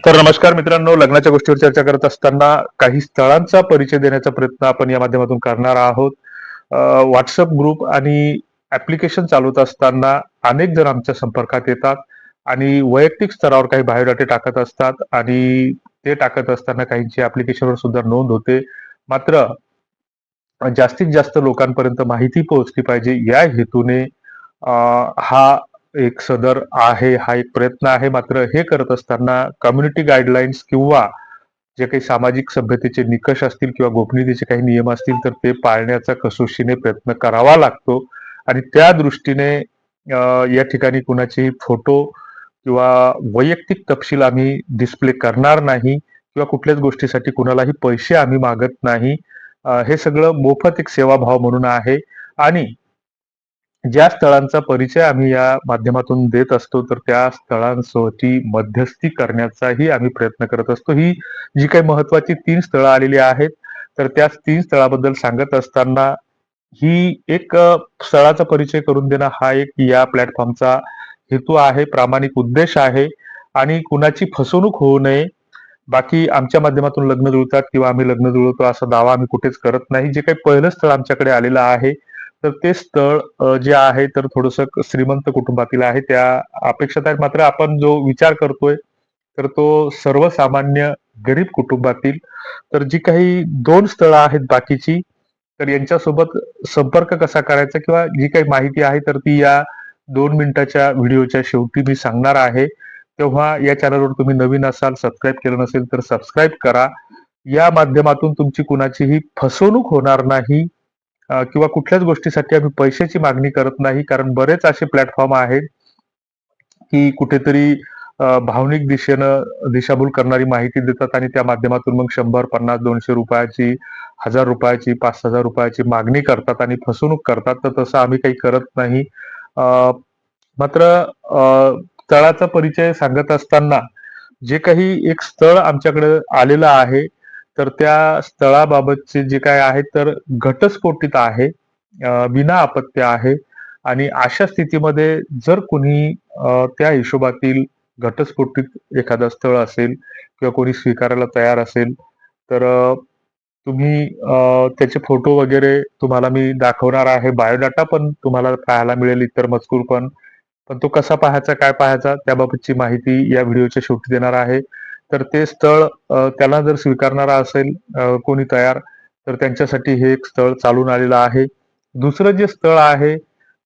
तर नमस्कार मित्रांनो, लग्नाच्या गोष्टीवर चर्चा करत असताना काही स्थळांचा परिचय देण्याचा प्रयत्न आपण या माध्यमातून करणार आहोत. व्हॉट्सअप ग्रुप आणि ऍप्लिकेशन चालवत असताना अनेक जण आमच्या संपर्कात येतात आणि वैयक्तिक स्तरावर काही बायोडाटे टाकत असतात आणि ते टाकत असताना काहींची ऍप्लिकेशनवर सुद्धा नोंद होते. मात्र जास्तीत जास्त लोकांपर्यंत माहिती पोहोचली पाहिजे या हेतूने हा एक सदर आहे, हा एक प्रयत्न आहे. मात्र हे करत असताना कम्युनिटी गाईडलाईन्स किंवा जे काही सामाजिक सभ्यतेचे निकष असतील किंवा गोपनीयतेचे काही नियम असतील तर ते पाळण्याचा कसोशीने प्रयत्न करावा लागतो आणि त्या दृष्टीने या ठिकाणी कुणाचेही फोटो किंवा वैयक्तिक तपशील आम्ही डिस्प्ले करणार नाही किंवा कुठल्याच गोष्टीसाठी कुणालाही पैसे आम्ही मागत नाही. हे सगळं मोफत एक सेवाभाव म्हणून आहे आणि ज्या स्थळांचा परिचय आम्ही या माध्यमातून देत असतो तर त्या स्थळांसोबती मध्यस्थी करण्याचाही आम्ही प्रयत्न करत असतो. ही जी काही महत्वाची 3 स्थळं आलेली आहेत, तर त्या 3 स्थळाबद्दल सांगत असताना ही एक स्थळाचा परिचय करून देणं हा एक या प्लॅटफॉर्मचा हेतू आहे, प्रामाणिक उद्देश आहे आणि कुणाची फसवणूक होऊ नये. बाकी आमच्या माध्यमातून लग्न जुळतात किंवा आम्ही लग्न जुळवतो असा दावा आम्ही कुठेच करत नाही. जे काही पहिलं स्थळ आमच्याकडे आलेलं आहे, तर ते स्थळ जे आहे तर थोडंसं श्रीमंत कुटुंबातील आहे. त्या अपेक्षित आहेत. मात्र आपण जो विचार करतोय, तर तो सर्वसामान्य गरीब कुटुंबातील. तर जी काही 2 स्थळं आहेत बाकीची, तर यांच्यासोबत संपर्क कसा करायचा किंवा जी काही माहिती आहे, तर ती या 2 मिनिटाच्या व्हिडिओच्या शेवटी मी सांगणार आहे. तेव्हा या चॅनलवर तुम्ही नवीन असाल, सबस्क्राईब केलं नसेल तर सबस्क्राईब करा. या माध्यमातून तुमची कुणाचीही फसवणूक होणार नाही किंवा कुठल्याच गोष्टीसाठी आम्ही पैशाची मागणी करत नाही. कारण बरेच असे प्लॅटफॉर्म आहेत, की कुठेतरी भावनिक दिशेनं दिशाभूल करणारी माहिती देतात आणि त्या माध्यमातून मग 100, 50, 200 रुपयाची, ₹1000ची, ₹5000ची मागणी करतात आणि फसवणूक करतात. तर तसं आम्ही काही करत नाही. अ, मात्र स्थळाचा परिचय सांगत असताना जे काही एक स्थळ आमच्याकडे आलेलं आहे, तर त्या स्थळाबाबतचे जे काय आहे तर घटस्फोटित आहे, विना अपत्य आहे आणि अशा स्थितीमध्ये जर कुणी त्या हिशोबातील घटस्फोटित एखादं स्थळ असेल किंवा कोणी स्वीकारायला तयार असेल, तर तुम्ही त्याचे फोटो वगैरे तुम्हाला मी दाखवणार आहे. बायोडाटा पण तुम्हाला पाहायला मिळेल, इतर मजकूर पण. पण तो कसा पाहायचा, काय पाहायचा त्याबाबतची माहिती या व्हिडिओच्या शेवटी देणार आहे. तर ते स्थळ त्याला जर स्वीकारणारा असेल कोणी तयार, तर त्यांच्यासाठी हे एक स्थळ चालून आलेलं आहे. दुसरं जे स्थळ आहे,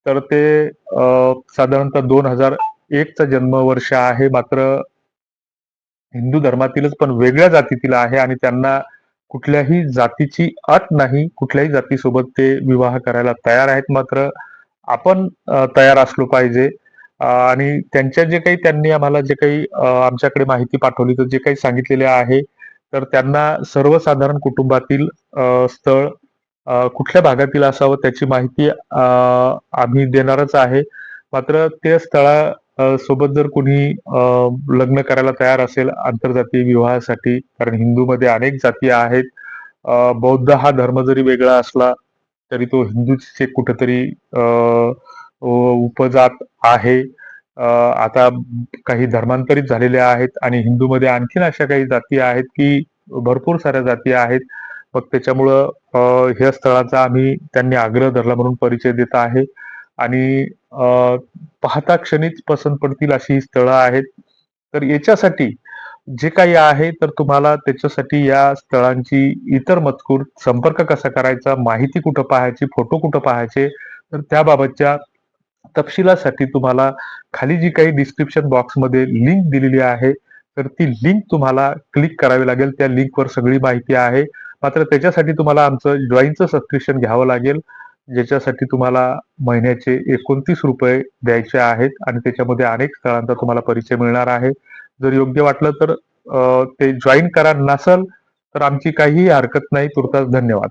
तर ते साधारणतः 2001 चा जन्मवर्ष आहे. मात्र हिंदू धर्मातीलच पण वेगळ्या जातीतील आहे आणि त्यांना कुठल्याही जातीची अट नाही. कुठल्याही जातीसोबत ते विवाह करायला तयार आहेत. मात्र आपण तयार असलो पाहिजे. आणि त्यांच्या जे काही त्यांनी आम्हाला जे काही आमच्याकडे माहिती पाठवली, तर जे काही सांगितलेले आहे, तर त्यांना सर्वसाधारण कुटुंबातील स्थळ कुठल्या भागातील असावं त्याची माहिती आम्ही देणारच आहे. मात्र ते स्थळा सोबत जर कुणी लग्न करायला तयार असेल आंतरजातीय विवाहासाठी, कारण हिंदूमध्ये अनेक जाती आहेत. बौद्ध हा धर्म जरी वेगळा असला, तरी तो हिंदूच एक कुठेतरी उपजात आहे. आता काही धर्मांतरित झालेल्या आहेत आणि हिंदूमध्ये आणखीन अशा काही जाती आहेत, की भरपूर साऱ्या जाती आहेत. मग त्याच्यामुळं ह्या स्थळाचा आम्ही त्यांनी आग्रह धरला म्हणून परिचय देत आहे आणि पाहता क्षणीच पसंत पडतील अशी ही स्थळं आहेत. तर याच्यासाठी जे काही आहे, तर तुम्हाला त्याच्यासाठी या स्थळांची इतर मजकूर, संपर्क कसा करायचा, माहिती कुठं पाहायची, फोटो कुठं पाहायचे, तर त्याबाबतच्या तपशिलासाठी तुम्हाला खाली जी काही डिस्क्रिप्शन बॉक्समध्ये लिंक दिलेली आहे, तर ती लिंक तुम्हाला क्लिक करावी लागेल. त्या लिंकवर सगळी माहिती आहे. मात्र त्याच्यासाठी तुम्हाला आमचं जॉईनचं सबस्क्रिप्शन घ्यावं लागेल, ज्याच्यासाठी तुम्हाला महिन्याचे ₹29 द्यायचे आहेत आणि त्याच्यामध्ये अनेक स्थळांचा तुम्हाला परिचय मिळणार आहे. जर योग्य वाटलं तर ते जॉइन करा. नसेल तर आमची काहीही हरकत नाही. तूर्तास धन्यवाद.